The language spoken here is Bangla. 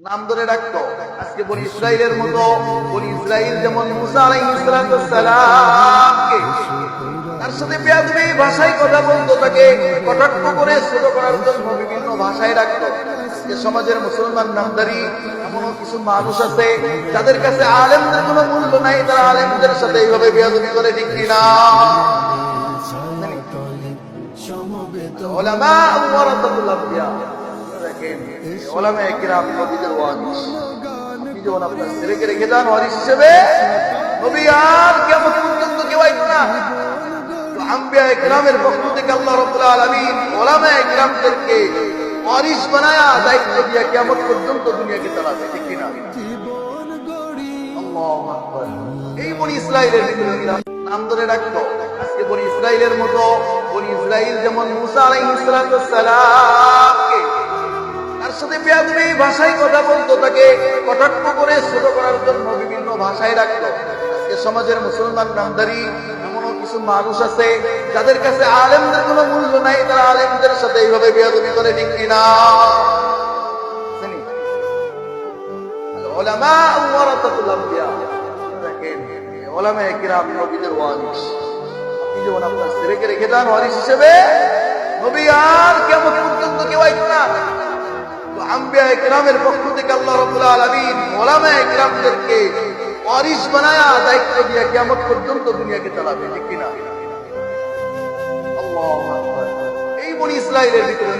নাম ধরে ডাকতো। আজকে বনি ইসরাইলের মতো, বনি ইসরাইল যেমন মুসা আলাইহিস সালামকে তার সাথে বেয়াদবি ভাষায় কথা বলতো, তাকে কটাক্ষ করে ছোট করার জন্য বিভিন্ন ভাষায় ডাকতো। আজকে সমাজের মুসলমান নামদারি এমনও কিছু মানুষ আছে যাদের কাছে আলেমদের কোনো মূল্য নাই, তারা আলেমদের সাথে এইভাবে বেয়াদবি করে, ঠিক কিনা? উলামা ওয়ারাসাতুল আমবিয়া, দেখেন উলামায়ে কিরাম নবীদের ওয়ারিস। আপনি যখন আপনার ছেলেকে রেখে যান ওয়ারিস হিসেবে, নবী আর কিয়ামত পর্যন্ত কেউ আইতো না। তো আম্বিয়ায়ে কিরামের পক্ষ থেকে আল্লাহ রাব্বুল আলামিন উলামায়ে কিরামদেরকে ওয়ারিস বানায়া দায়িত্ব দিয়া কিয়ামত পর্যন্ত দুনিয়াকে চালাবে, ঠিক কিনা? আল্লাহু আকবার। এই বনি ইসরাইলের নাম ধরে ডাকতো। আজকে বনি ইসরাইলের মতো, বনি ইসরাইল যেমন মুসা আলাইহিস সালামকে তার সাথে বেয়াদবি ভাষায় কথা বলতো, তাকে কটাক্ষ করে ছোট করার জন্য বিভিন্ন ভাষায় ডাকতো। আজকে সমাজের মুসলমান নামদারি এমনও কিছু মানুষ আছে যাদের কাছে আলেমদের কোনো মূল্য নাই, তারা আলেমদের সাথে এইভাবে বেয়াদবি করে, ঠিক কিনা? উলামা ওয়ারাসাতুল আমবিয়া, দেখেন উলামায়ে কিরাম নবীদের ওয়ারিস। আপনি যখন আপনার ছেলেকে রেখে যান ওয়ারিস হিসেবে, নবী আর কিয়ামত পর্যন্ত কেউ আইতো না। তো আম্বিয়ায়ে কিরামের পক্ষ থেকে আল্লাহ রাব্বুল আলামিন উলামায়ে কিরামদেরকে ওয়ারিস বানায়া দায়িত্ব দিয়ে কিয়ামত পর্যন্ত দুনিয়াকে চালাবে, ঠিক কিনা? আল্লাহু আকবার। এই বনি ইসরাইলের ভিতরে